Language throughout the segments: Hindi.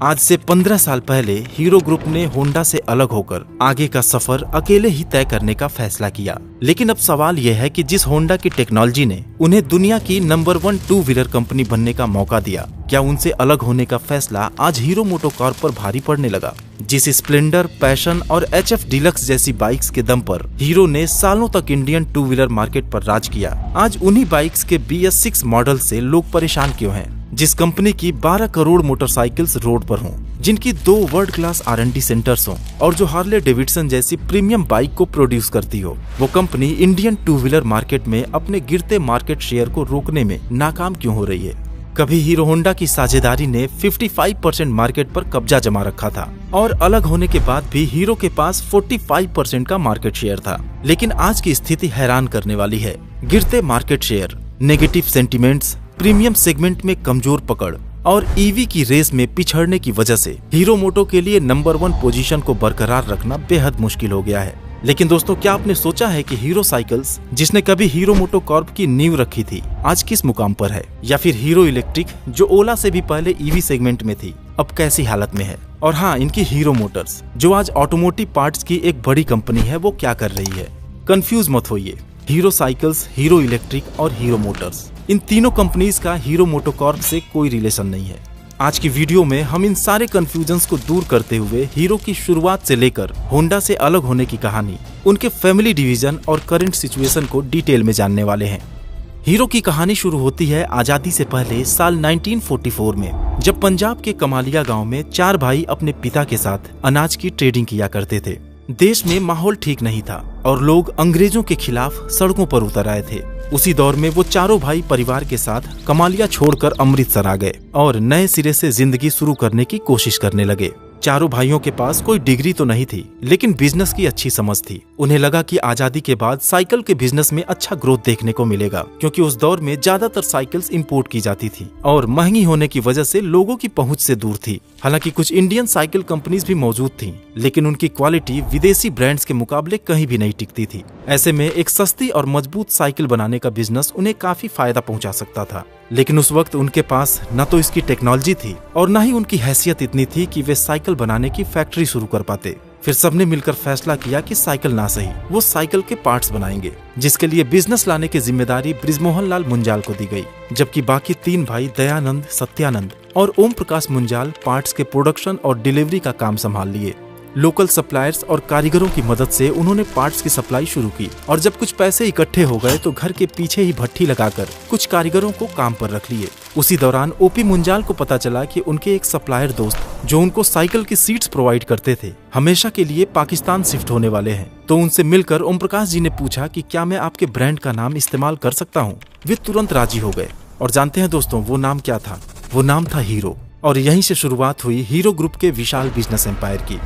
आज से 15 साल पहले हीरो ग्रुप ने होंडा से अलग होकर आगे का सफर अकेले ही तय करने का फैसला किया। लेकिन अब सवाल यह है कि जिस होंडा की टेक्नोलॉजी ने उन्हें दुनिया की नंबर 1 टू व्हीलर कंपनी बनने का मौका दिया, क्या उनसे अलग होने का फैसला आज हीरो मोटोकॉर्प पर भारी पड़ने लगा। जिस स्प्लेंडर, पैशन और HF डीलक्स जैसी बाइक्स के दम पर हीरो ने सालों तक इंडियन टू व्हीलर मार्केट पर राज किया, आज उन्हीं बाइक्स के BS6 मॉडल से लोग परेशान क्यों हैं। जिस कंपनी की 12 करोड़ मोटरसाइकिल्स रोड पर हों, जिनकी 2 वर्ल्ड क्लास R&D सेंटर्स हों और जो हार्ले डेविडसन जैसी प्रीमियम बाइक को प्रोड्यूस करती हो, वो company Indian two wheeler market में अपने गिरते मार्केट शेयर को रोकने में नाकाम क्यों हो रही है। कभी हीरो होंडा की साझेदारी ने 55% मार्केट पर कब्जा जमा रखा था और अलग होने के बाद भी हीरो के पास 45% का मार्केट शेयर था। लेकिन आज की स्थिति हैरान करने वाली है। गिरते market share, negative sentiments, premium segment में कमजोर पकड़ और EV की रेस में पिछड़ने की वजह से हीरो मोटो के लिए नंबर 1 पोजीशन को बरकरार रखना बेहद मुश्किल हो गया है। लेकिन दोस्तों, क्या आपने सोचा है कि हीरो साइकिल्स, जिसने कभी हीरो मोटोकॉर्प की नींव रखी थी, आज किस मुकाम पर है? या फिर हीरो इलेक्ट्रिक, जो ओला से भी पहले EV सेगमेंट में थी, अब कैसी हालत में है? और हाँ, इनकी हीरो मोटर्स, जो आज ऑटोमोटिव पार्ट्स की एक बड़ी कंपनी है, वो क्या कर रही है? कंफ्यूज मत होइए। हीरो साइकिल्स, हीरो इलेक्ट्रिक और हीरो मोटर्स, इन तीनों कंपनीज का हीरो मोटोकॉर्प से कोई रिलेशन नहीं है। आज की वीडियो में हम इन सारे कंफ्यूजन्स को दूर करते हुए हीरो की शुरुआत से लेकर होंडा से अलग होने की कहानी, उनके फैमिली डिवीजन और करंट सिचुएशन को डिटेल में जानने वाले हैं। हीरो की कहानी शुरू होती है आजादी से पहले साल 1944 में, जब पंजाब के कमालिया गांव में 4 भाई अपने पिता के साथ अनाज की ट्रेडिंग किया करते थे। देश में माहौल ठीक नहीं था और लोग अंग्रेजों के खिलाफ सड़कों पर उतर आए थे। उसी दौर में वो चारों भाई परिवार के साथ कमालिया छोड़कर अमृतसर आ गए और नए सिरे से जिंदगी शुरू करने की कोशिश करने लगे। चारों भाइयों के पास कोई डिग्री तो नहीं थी, लेकिन बिजनेस की अच्छी समझ थी। उन्हें लगा कि आजादी के बाद साइकिल के बिजनेस में अच्छा ग्रोथ देखने को मिलेगा, क्योंकि उस दौर में ज्यादातर साइकिल्स इंपोर्ट की जाती थी और महंगी होने की वजह से लोगों की पहुंच से दूर थी। हालांकि कुछ इंडियन साइकिल कंपनीज भी मौजूद थीं, लेकिन उनकी क्वालिटी विदेशी ब्रांड्स के मुकाबले कहीं भी नहीं टिकती थी। ऐसे में एक सस्ती और मजबूत साइकिल बनाने का बिजनेस उन्हें काफी फायदा पहुंचा सकता था। लेकिन उस वक्त उनके पास न तो इसकी टेक्नोलॉजी थी और न ही उनकी हैसियत इतनी थी कि वे साइकिल बनाने की फैक्ट्री शुरू कर पाते। फिर सबने मिलकर फैसला किया कि साइकिल ना सही, वो साइकिल के पार्ट्स बनाएंगे, जिसके लिए बिजनेस लाने की जिम्मेदारी बृजमोहन लाल मुंजाल को दी गई, जबकि बाकी 3 भाई दयानंद, सत्यानंद और ओम प्रकाश मुंजाल पार्ट्स के प्रोडक्शन और डिलीवरी का काम संभाल लिए। लोकल सप्लायर्स और कारीगरों की मदद से उन्होंने पार्ट्स की सप्लाई शुरू की और जब कुछ पैसे इकट्ठे हो गए तो घर के पीछे ही भट्ठी लगाकर कुछ कारीगरों को काम पर रख लिए। उसी दौरान OP मुंजाल को पता चला कि उनके एक सप्लायर दोस्त, जो उनको साइकिल की सीट्स प्रोवाइड करते थे, हमेशा के लिए पाकिस्तान शिफ्ट होने वाले हैं। तो उनसे मिलकर ओम प्रकाश जी ने पूछा कि क्या मैं आपके ब्रांड का नाम इस्तेमाल कर सकता हूँ। वे तुरंत राजी हो गए और जानते हैं दोस्तों, वो नाम क्या था? वो नाम था हीरो। और यहीं से शुरुआत हुई हीरो ग्रुप के विशाल बिजनेस एम्पायर की।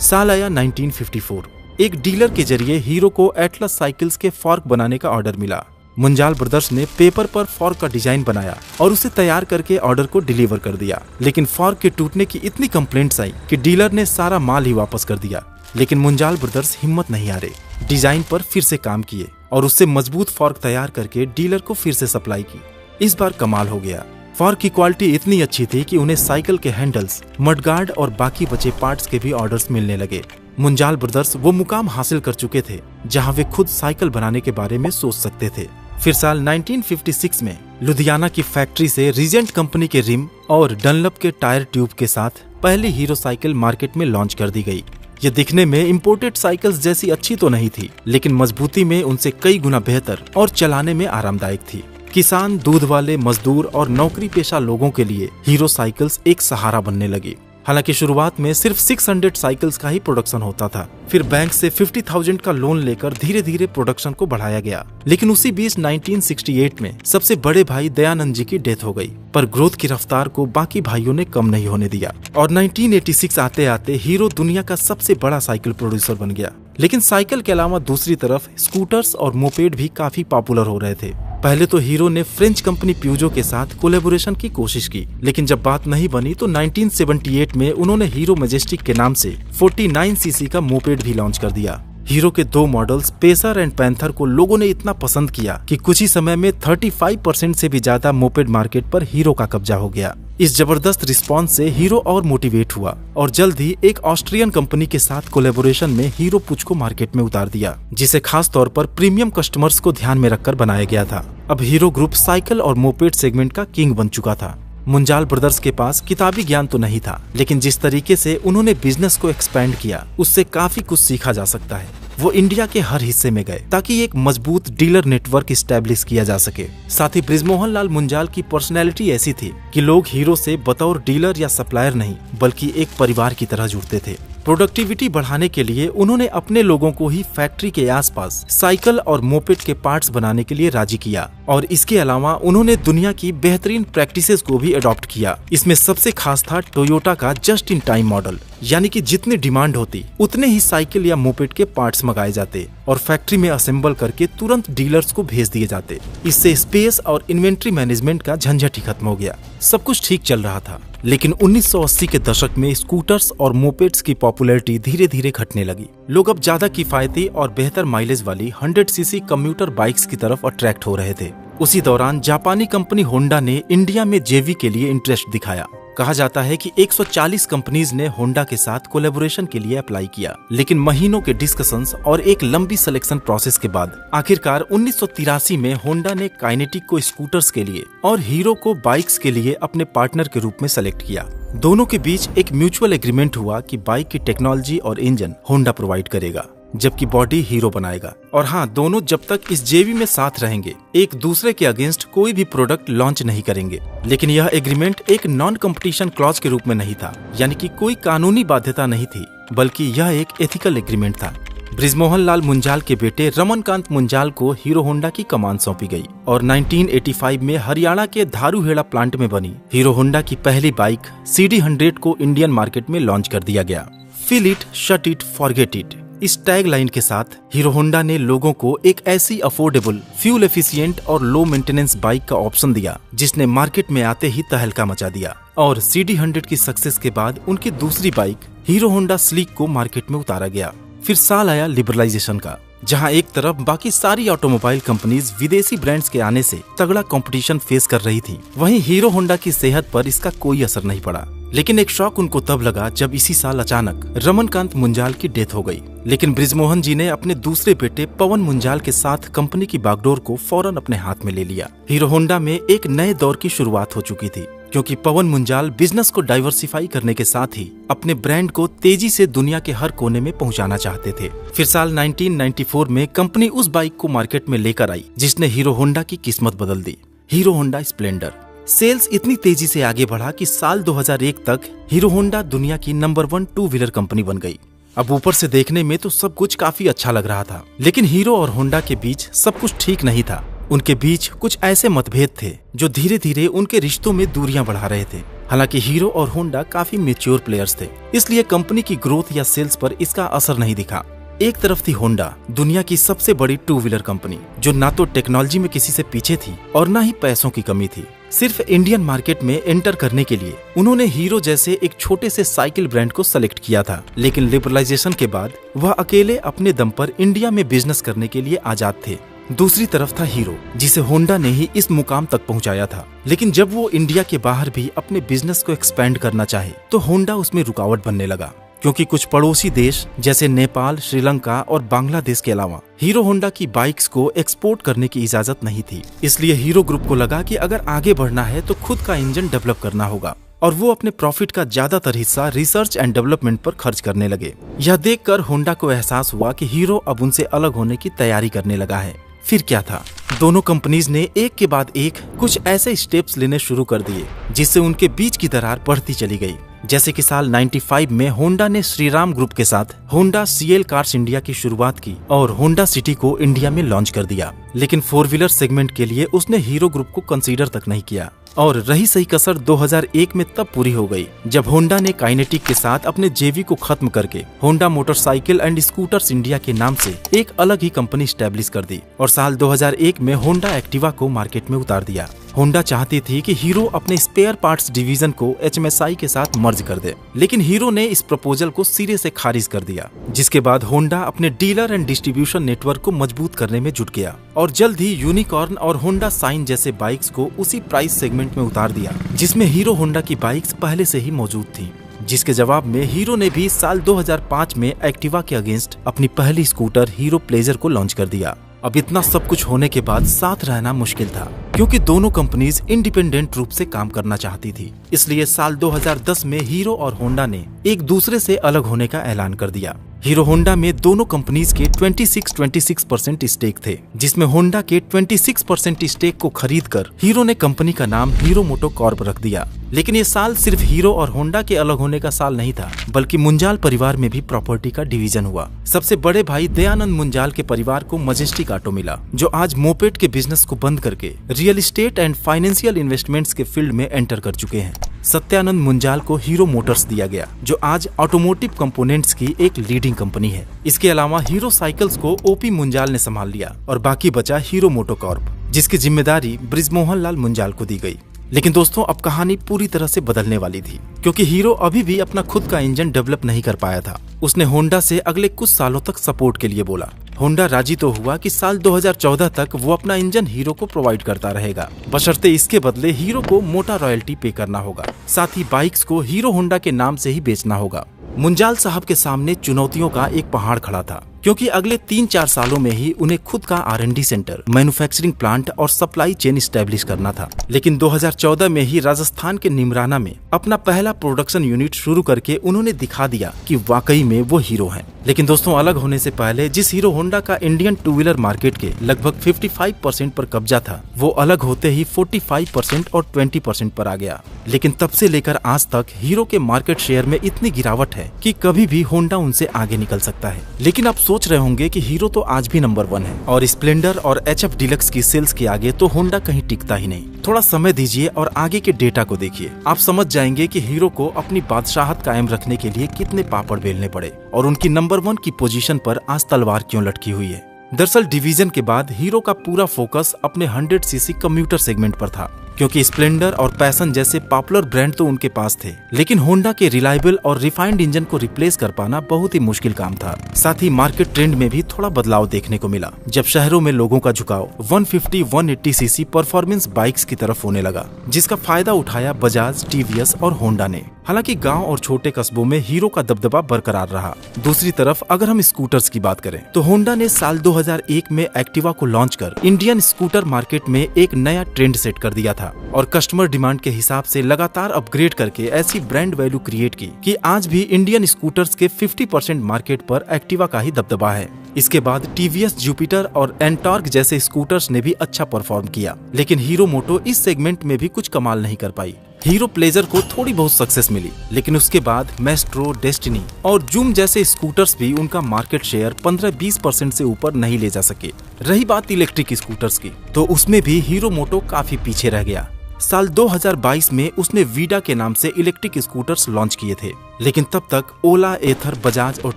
साल आया 1954। एक डीलर के जरिए हीरो को एटलस साइकिल्स के फॉर्क बनाने का ऑर्डर मिला। मुंजाल ब्रदर्स ने पेपर पर फॉर्क का डिजाइन बनाया और उसे तैयार करके ऑर्डर को डिलीवर कर दिया। लेकिन फॉर्क के टूटने की इतनी कंप्लेंट्स आई कि डीलर ने सारा माल ही वापस कर दिया। लेकिन मुंजाल ब्रदर्स हिम्मत नहीं हारे, डिजाइन पर फिर से काम किए और उससे मजबूत फॉर्क तैयार करके डीलर को फिर से सप्लाई की। इस बार कमाल हो गया। फॉर्क की क्वालिटी इतनी अच्छी थी कि उन्हें साइकिल के हैंडल्स, मडगार्ड और बाकी बचे पार्ट्स के भी ऑर्डर्स मिलने लगे। मुंजाल ब्रदर्स वो मुकाम हासिल कर चुके थे जहां वे खुद साइकिल बनाने के बारे में सोच सकते थे। फिर साल 1956 में लुधियाना की फैक्ट्री से रीजेंट कंपनी के रिम और डनलप के टायर ट्यूब के साथ पहली हीरो साइकिल मार्केट में लॉन्च कर दी गई। ये दिखने में इंपोर्टेड साइकिल्स जैसी अच्छी तो नहीं थी, लेकिन मजबूती में उनसे कई गुना बेहतर और चलाने में आरामदायक थी। किसान, दूध वाले, मजदूर और नौकरी पेशा लोगों के लिए हीरो साइकिल्स एक सहारा बनने लगी। हालांकि शुरुआत में सिर्फ 600 साइकिल्स का ही प्रोडक्शन होता था। फिर बैंक से 50,000 का लोन लेकर धीरे धीरे प्रोडक्शन को बढ़ाया गया। लेकिन उसी बीच 1968 में सबसे बड़े भाई दयानंद जी की डेथ हो गई, पर ग्रोथ की रफ्तार को बाकी भाइयों ने कम नहीं होने दिया और 1986 आते आते हीरो दुनिया का सबसे बड़ा साइकिल प्रोड्यूसर बन गया। लेकिन साइकिल के अलावा दूसरी तरफ स्कूटर्स और मोपेड भी काफी पॉपुलर हो रहे थे। पहले तो हीरो ने फ्रेंच कंपनी प्यूजो के साथ कोलैबोरेशन की कोशिश की, लेकिन जब बात नहीं बनी तो 1978 में उन्होंने हीरो मैजेस्टिक के नाम से 49cc का मोपेड भी लॉन्च कर दिया। हीरो के दो मॉडल्स पेसर एंड पैंथर को लोगों ने इतना पसंद किया कि कुछ ही समय में 35% से भी ज्यादा मोपेड मार्केट पर हीरो का कब्जा हो गया। इस जबरदस्त रिस्पांस से हीरो और मोटिवेट हुआ और जल्द ही एक ऑस्ट्रियन कंपनी के साथ कोलैबोरेशन में हीरो पुछ को मार्केट में उतार दिया, जिसे खास तौर पर प्रीमियम कस्टमर्स को ध्यान में रखकर बनाया गया था। अब हीरो ग्रुप साइकिल और मोपेड सेगमेंट का किंग बन चुका था। मुंजाल ब्रदर्स के पास किताबी ज्ञान तो नहीं था, लेकिन जिस तरीके से उन्होंने बिजनेस को एक्सपेंड किया उससे काफी कुछ सीखा जा सकता है। वो इंडिया के हर हिस्से में गए ताकि एक मजबूत डीलर नेटवर्क स्टैब्लिश किया जा सके। साथ ही बृजमोहन लाल मुंजाल की पर्सनैलिटी ऐसी थी कि लोग हीरो से बतौर डीलर या सप्लायर नहीं बल्कि एक परिवार की तरह जुड़ते थे। प्रोडक्टिविटी बढ़ाने के लिए उन्होंने अपने लोगों को ही फैक्ट्री के आसपास साइकिल और मोपेड के पार्ट्स बनाने के लिए राजी किया और इसके अलावा उन्होंने दुनिया की बेहतरीन प्रैक्टिसेस को भी अडॉप्ट किया। इसमें सबसे खास था टोयोटा का जस्ट इन टाइम मॉडल, यानी कि जितनी डिमांड होती उतने ही साइकिल या मोपेड के पार्ट्स मंगाए जाते और फैक्ट्री में असेंबल करके तुरंत डीलर्स को भेज दिए जाते। इससे स्पेस और इन्वेंट्री मैनेजमेंट का झंझट ही खत्म हो गया। सब कुछ ठीक चल रहा था, लेकिन 1980 के दशक में स्कूटर्स और मोपेड्स की पॉपुलैरिटी धीरे धीरे घटने लगी। लोग अब ज्यादा किफायती और बेहतर माइलेज वाली 100 सीसी कम्यूटर बाइक्स की तरफ अट्रैक्ट हो रहे थे। उसी दौरान जापानी कंपनी होंडा ने इंडिया में जेवी के लिए इंटरेस्ट दिखाया। कहा जाता है कि 140 कंपनीज ने होंडा के साथ कोलैबोरेशन के लिए अप्लाई किया, लेकिन महीनों के डिस्कशंस और एक लंबी सिलेक्शन प्रोसेस के बाद आखिरकार 1983 में होंडा ने काइनेटिक को स्कूटर्स के लिए और हीरो को बाइक्स के लिए अपने पार्टनर के रूप में सेलेक्ट किया। दोनों के बीच एक म्यूचुअल एग्रीमेंट हुआ कि बाइक की टेक्नोलॉजी और इंजन होंडा प्रोवाइड करेगा, जबकि बॉडी हीरो बनाएगा। और हाँ, दोनों जब तक इस जेवी में साथ रहेंगे एक दूसरे के अगेंस्ट कोई भी प्रोडक्ट लॉन्च नहीं करेंगे। लेकिन यह एग्रीमेंट एक नॉन कंपटीशन क्लॉज के रूप में नहीं था, यानी कि कोई कानूनी बाध्यता नहीं थी, बल्कि यह एक एथिकल एग्रीमेंट था। बृजमोहन लाल मुंजाल के बेटे रमनकांत मुंजाल को हीरो होंडा की कमान सौंपी गई और 1985 में हरियाणा के धारूहेड़ा प्लांट में बनी हीरो होंडा की पहली बाइक CD100 को इंडियन मार्केट में लॉन्च कर दिया गया। Feel it, shut it, forget it, इस टैग लाइन के साथ हीरो होंडा ने लोगों को एक ऐसी अफोर्डेबल, फ्यूल एफिशिएंट और लो मेंटेनेंस बाइक का ऑप्शन दिया जिसने मार्केट में आते ही तहलका मचा दिया। और CD100 की सक्सेस के बाद उनकी दूसरी बाइक हीरो होंडा स्लीक को मार्केट में उतारा गया। फिर साल आया लिबरलाइजेशन का, जहां एक तरफ बाकी सारी ऑटोमोबाइल कंपनीज विदेशी ब्रांड्स के आने से तगड़ा कंपटीशन फेस कर रही थी, वहीं हीरो होंडा की सेहत पर इसका कोई असर नहीं पड़ा। लेकिन एक शॉक उनको तब लगा जब इसी साल अचानक रमनकांत मुंजाल की डेथ हो गई। लेकिन बृजमोहन जी ने अपने दूसरे बेटे पवन मुंजाल के साथ कंपनी की बागडोर को फौरन अपने हाथ में ले लिया। हीरो होंडा में एक नए दौर की शुरुआत हो चुकी थी, क्योंकि पवन मुंजाल बिजनेस को डाइवर्सिफाई करने के साथ ही अपने ब्रांड को तेजी से दुनिया के हर कोने में पहुंचाना चाहते थे। फिर साल 1994 में कंपनी उस बाइक को मार्केट में लेकर आई जिसने हीरो होंडा की किस्मत बदल दी, हीरो होंडा स्प्लेंडर। सेल्स इतनी तेजी से आगे बढ़ा कि साल 2001 तक हीरो होंडा दुनिया की नंबर 1 टू व्हीलर कंपनी बन गई। अब ऊपर से देखने में तो सब कुछ काफी अच्छा लग रहा था, लेकिन हीरो और होंडा के बीच सब कुछ ठीक नहीं था। उनके बीच कुछ ऐसे मतभेद थे जो धीरे धीरे उनके रिश्तों में दूरियां बढ़ा रहे थे। हालांकि हीरो और होंडा काफी मैच्योर प्लेयर्स थे, इसलिए कंपनी की ग्रोथ या सेल्स पर इसका असर नहीं दिखा। एक तरफ थी होंडा, दुनिया की सबसे बड़ी टू व्हीलर कंपनी, जो ना तो टेक्नोलॉजी में किसी से पीछे थी और ना ही पैसों की कमी थी। सिर्फ इंडियन मार्केट में एंटर करने के लिए उन्होंने हीरो जैसे एक छोटे से साइकिल ब्रांड को सेलेक्ट किया था। लेकिन लिबरलाइजेशन के बाद वह अकेले अपने दम पर इंडिया में बिजनेस करने के लिए आजाद थे। दूसरी तरफ था हीरो, जिसे होंडा ने ही इस मुकाम तक पहुंचाया था। लेकिन जब वो इंडिया के बाहर भी अपने बिजनेस को एक्सपेंड करना चाहे तो होंडा उसमें रुकावट बनने लगा, क्योंकि कुछ पड़ोसी देश जैसे नेपाल, श्रीलंका और बांग्लादेश के अलावा हीरो होंडा की बाइक्स को एक्सपोर्ट करने की इजाजत नहीं थी। इसलिए हीरो ग्रुप को लगा कि अगर आगे बढ़ना है तो खुद का इंजन डेवलप करना होगा और वो अपने प्रॉफिट का ज्यादातर हिस्सा रिसर्च एंड डेवलपमेंट पर खर्च करने लगे। यह देखकर होंडा को एहसास हुआ कि हीरो अब उनसे अलग होने की तैयारी करने लगा है। फिर क्या था, दोनों कंपनीज ने एक के बाद एक कुछ ऐसे स्टेप्स लेने शुरू कर दिए जिससे उनके बीच की दरार बढ़ती चली गई। जैसे कि साल 95 में होंडा ने श्रीराम ग्रुप के साथ होंडा CL कार्स इंडिया की शुरुआत की और होंडा सिटी को इंडिया में लॉन्च कर दिया। लेकिन 4 व्हीलर सेगमेंट के लिए उसने हीरो ग्रुप को कंसीडर तक नहीं किया। और रही सही कसर 2001 में तब पूरी हो गई जब होंडा ने काइनेटिक के साथ अपने जेवी को खत्म करके Honda motorcycle and scooters India के नाम से एक अलग ही कंपनी स्टैब्लिश कर दी और साल 2001 में होंडा एक्टिवा को मार्केट में उतार दिया। होंडा चाहती थी कि हीरो अपने स्पेयर पार्ट्स डिवीजन को HMSI के साथ मर्ज कर दे, लेकिन हीरो ने इस प्रपोजल को सिरे से खारिज कर दिया। जिसके बाद होंडा अपने डीलर एंड डिस्ट्रीब्यूशन नेटवर्क को मजबूत करने में जुट गया और जल्द ही यूनिकॉर्न और होंडा साइन जैसे बाइक्स को उसी प्राइस सेगमेंट में उतार दिया जिसमें हीरो होंडा की बाइक्स पहले से ही मौजूद थी। जिसके जवाब में हीरो ने भी साल 2005 में एक्टिवा के अगेंस्ट अपनी पहली स्कूटर हीरो प्लेजर को लॉन्च कर दिया। अब इतना सब कुछ होने के बाद साथ रहना मुश्किल था, क्योंकि दोनों कंपनीज इंडिपेंडेंट रूप से काम करना चाहती थी। इसलिए साल 2010 में हीरो और होंडा ने एक दूसरे से अलग होने का ऐलान कर दिया। हीरो होंडा में दोनों कंपनीज के 26% स्टेक थे, जिसमें होंडा के 26% स्टेक को खरीदकर हीरो ने कंपनी का नाम हीरो मोटो कॉर्प रख दिया। लेकिन ये साल सिर्फ हीरो और होंडा के अलग होने का साल नहीं था, बल्कि मुंजाल परिवार में भी प्रॉपर्टी का डिवीजन हुआ। सबसे बड़े भाई दयानंद मुंजाल के परिवार को मजेस्टिक ऑटो मिला, जो आज मोपेड के बिजनेस को बंद करके real estate and financial investments के फील्ड में एंटर कर चुके हैं। सत्यानंद मुंजाल को हीरो मोटर्स दिया गया, जो आज ऑटोमोटिव कंपोनेंट्स की एक लीडिंग कंपनी है। इसके अलावा हीरो साइकिल्स को ओपी मुंजाल ने संभाल लिया और बाकी बचा हीरो मोटो कॉर्प, जिसकी जिम्मेदारी ब्रिजमोहन लाल मुंजाल को दी गई। लेकिन दोस्तों, अब कहानी पूरी तरह से बदलने वाली थी, क्योंकि हीरो अभी भी अपना खुद का इंजन डेवलप नहीं कर पाया था। उसने होंडा से अगले कुछ सालों तक सपोर्ट के लिए बोला। होंडा राजी तो हुआ कि साल 2014 तक वो अपना इंजन हीरो को प्रोवाइड करता रहेगा, बशर्ते इसके बदले हीरो को मोटा रॉयल्टी पे करना होगा। साथ ही बाइक्स को हीरो होंडा के नाम से ही बेचना होगा। मुंजाल साहब के सामने चुनौतियों का एक पहाड़ खड़ा था, क्योंकि अगले 3-4 सालों में ही उन्हें खुद का R&D सेंटर, मैन्युफैक्चरिंग प्लांट और सप्लाई चेन स्टैब्लिश करना था। लेकिन 2014 में ही राजस्थान के निमराना में अपना पहला प्रोडक्शन यूनिट शुरू करके उन्होंने दिखा दिया कि वाकई में वो हीरो हैं। लेकिन दोस्तों, अलग होने से पहले जिस हीरो होंडा का इंडियन टू व्हीलर मार्केट के लगभग 55% पर कब्जा था, वो अलग होते ही 45% और 20% पर आ गया। लेकिन तब से लेकर आज तक हीरो के मार्केट शेयर में इतनी गिरावट है कि कभी भी होंडा उनसे आगे निकल सकता है। लेकिन आप सोच रहे होंगे कि हीरो तो आज भी नंबर 1 है और स्प्लेंडर और HF डीलक्स की सेल्स के आगे तो होंडा कहीं टिकता ही नहीं। थोड़ा समय दीजिए और आगे के डेटा को देखिए, आप समझ जाएंगे कि हीरो को अपनी बादशाहत कायम रखने के लिए कितने पापड़ बेलने पड़े और उनकी नंबर 1 की पोजीशन पर आज तलवार क्यों लटकी हुई है। दरअसल डिवीजन के बाद हीरो का पूरा फोकस अपने 100cc कम्यूटर सेगमेंट पर था, क्योंकि स्प्लेंडर और पैशन जैसे पॉपुलर ब्रांड तो उनके पास थे, लेकिन होंडा के रिलायबल और रिफाइंड इंजन को रिप्लेस कर पाना बहुत ही मुश्किल काम था। साथ ही मार्केट ट्रेंड में भी थोड़ा बदलाव देखने को मिला, जब शहरों में लोगों का झुकाव 150-180cc परफॉर्मेंस बाइक्स की तरफ होने लगा, जिसका फायदा उठाया बजाज, TVS और होंडा ने। हालांकि गांव और छोटे कस्बों में हीरो का दबदबा बरकरार रहा। दूसरी तरफ अगर हम स्कूटर्स की बात करें तो होंडा ने साल 2001 में एक्टिवा को लॉन्च कर इंडियन स्कूटर मार्केट में एक नया ट्रेंड सेट कर दिया था और कस्टमर डिमांड के हिसाब से लगातार अपग्रेड करके ऐसी ब्रांड वैल्यू क्रिएट की कि आज भी इंडियन स्कूटर्स के 50% मार्केट पर एक्टिवा का ही दबदबा है। इसके बाद TVS जुपिटर और एंटॉर्क जैसे स्कूटर्स ने भी अच्छा परफॉर्म किया, लेकिन हीरो मोटो इस सेगमेंट में भी कुछ कमाल नहीं कर पाई। हीरो प्लेजर को थोड़ी बहुत सक्सेस मिली, लेकिन उसके बाद मेस्ट्रो, डेस्टिनी और जूम जैसे स्कूटर्स भी उनका मार्केट शेयर 15-20% से ऊपर नहीं ले जा सके। रही बात इलेक्ट्रिक स्कूटर्स की, तो उसमें भी हीरो मोटो काफी पीछे रह गया। साल 2022 में उसने वीडा के नाम से इलेक्ट्रिक स्कूटर्स लॉन्च किए थे, लेकिन तब तक ओला, एथर, बजाज और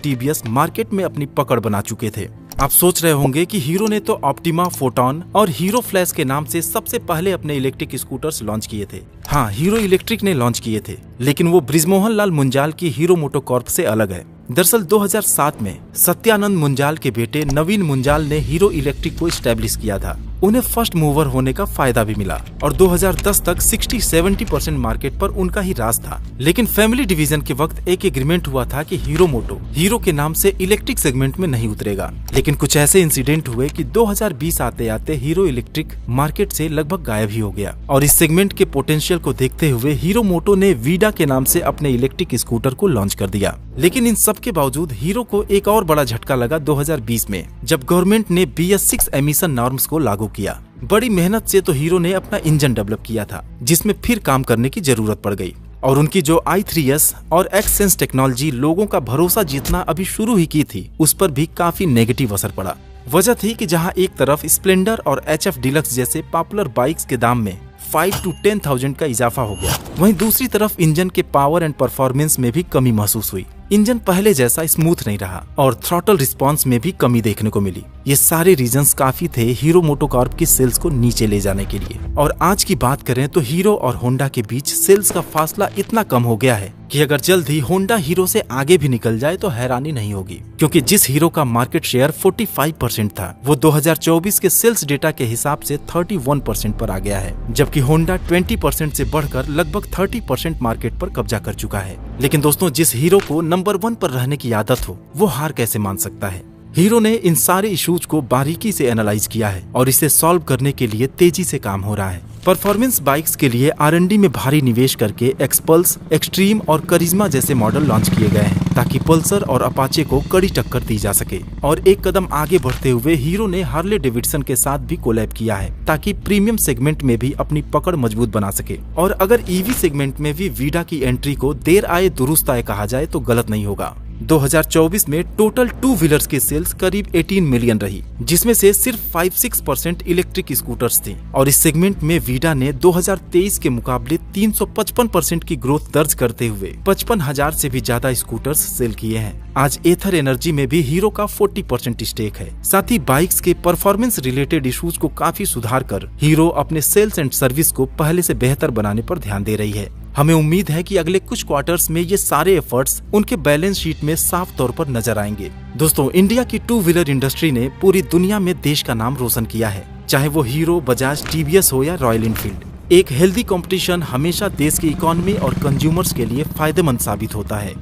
TVS मार्केट में अपनी पकड़ बना चुके थे। आप सोच रहे होंगे कि हीरो ने तो ऑप्टिमा, फोटॉन और हीरो फ्लैश के नाम से सबसे पहले अपने इलेक्ट्रिक स्कूटर्स लॉन्च किए थे। हाँ, हीरो इलेक्ट्रिक ने लॉन्च किए थे, लेकिन वो ब्रिजमोहन लाल मुंजाल की हीरो मोटो कॉर्प से अलग है। दरअसल 2007 में सत्यानंद मुंजाल के बेटे नवीन मुंजाल ने हीरो इलेक्ट्रिक को स्टैब्लिश किया था। उन्हें फर्स्ट मूवर होने का फायदा भी मिला और 2010 तक 60-70% मार्केट पर उनका ही राज था। लेकिन फैमिली डिवीजन के वक्त एक एग्रीमेंट हुआ था कि हीरो मोटो हीरो के नाम से इलेक्ट्रिक सेगमेंट में नहीं उतरेगा। लेकिन कुछ ऐसे इंसिडेंट हुए कि 2020 आते आते हीरो इलेक्ट्रिक मार्केट से लगभग गायब ही हो गया और इस सेगमेंट के पोटेंशियल को देखते हुए हीरो मोटो ने वीडा के नाम से अपने इलेक्ट्रिक स्कूटर को लॉन्च कर दिया। लेकिन इन सब के बावजूद हीरो को एक और बड़ा झटका लगा 2020 में, जब गवर्नमेंट ने BS6 एमिशन नॉर्म्स को लागू किया। बड़ी मेहनत से तो हीरो ने अपना इंजन डेवलप किया था, जिसमें फिर काम करने की जरूरत पड़ गई और उनकी जो i3S और XSense टेक्नोलॉजी लोगों का भरोसा जीतना अभी शुरू ही की थी, उस पर भी काफी नेगेटिव असर पड़ा। वजह थी कि जहां एक तरफ स्प्लेंडर और HF डीलक्स जैसे पॉपुलर बाइक्स के दाम में 5 to 10,000 का इजाफा हो गया, वहीं दूसरी तरफ इंजन के पावर एंड परफॉर्मेंस में भी कमी महसूस हुई। इंजन पहले जैसा स्मूथ नहीं रहा और थ्रॉटल रिस्पांस में भी कमी देखने को मिली। ये सारे रीजंस काफी थे हीरो मोटोकॉर्प की सेल्स को नीचे ले जाने के लिए। और आज की बात करें तो हीरो और होंडा के बीच सेल्स का फासला इतना कम हो गया है कि अगर जल्द ही होंडा हीरो से आगे भी निकल जाए तो हैरानी नहीं होगी, क्योंकि जिस हीरो का मार्केट शेयर 45% था वो 2024 के सेल्स डेटा के हिसाब से 31% पर आ गया है, जबकि होंडा 20% से बढ़कर लगभग 30% मार्केट पर कब्जा कर चुका है। लेकिन दोस्तों, जिस हीरो को नंबर 1 पर रहने की आदत हो वो हार कैसे मान सकता है। हीरो ने इन सारे इश्यूज को बारीकी से एनालाइज किया है और इसे सॉल्व करने के लिए तेजी से काम हो रहा है। परफॉर्मेंस बाइक्स के लिए R&D में भारी निवेश करके एक्सपल्स, एक्सट्रीम और करिश्मा जैसे मॉडल लॉन्च किए गए हैं ताकि पल्सर और अपाचे को कड़ी टक्कर दी जा सके। और एक कदम आगे बढ़ते हुए हीरो ने हार्ले डेविडसन के साथ भी कोलैब किया है ताकि प्रीमियम सेगमेंट में भी अपनी पकड़ मजबूत बना सके। और अगर EV सेगमेंट में भी वीडा की एंट्री को देर आए दुरुस्त आए कहा जाए तो गलत नहीं होगा। 2024 में टोटल 2 व्हीलर्स की सेल्स करीब 18 मिलियन रही, जिसमें से सिर्फ 5-6% इलेक्ट्रिक स्कूटर्स थे। और इस सेगमेंट में वीडा ने 2023 के मुकाबले 355% की ग्रोथ दर्ज करते हुए 55,000 से भी ज्यादा स्कूटर्स सेल किए हैं। आज एथर एनर्जी में भी हीरो का 40% स्टेक है। साथ ही बाइक्स के परफॉर्मेंस रिलेटेड इश्यूज को काफी सुधार कर हीरो अपने सेल्स एंड सर्विस को पहले से बेहतर बनाने पर ध्यान दे रही है। हमें उम्मीद है कि अगले कुछ क्वार्टर्स में ये सारे एफर्ट्स उनके बैलेंस शीट में साफ तौर पर नजर आएंगे। दोस्तों, इंडिया की 2 व्हीलर इंडस्ट्री ने पूरी दुनिया में देश का नाम रोशन किया है, चाहे वो हीरो, बजाज, TVS हो या रॉयल एनफील्ड। एक हेल्दी कंपटीशन हमेशा देश की इकोनॉमी और कंज्यूमर्स के लिए फायदेमंद साबित होता है।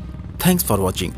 Thanks for watching.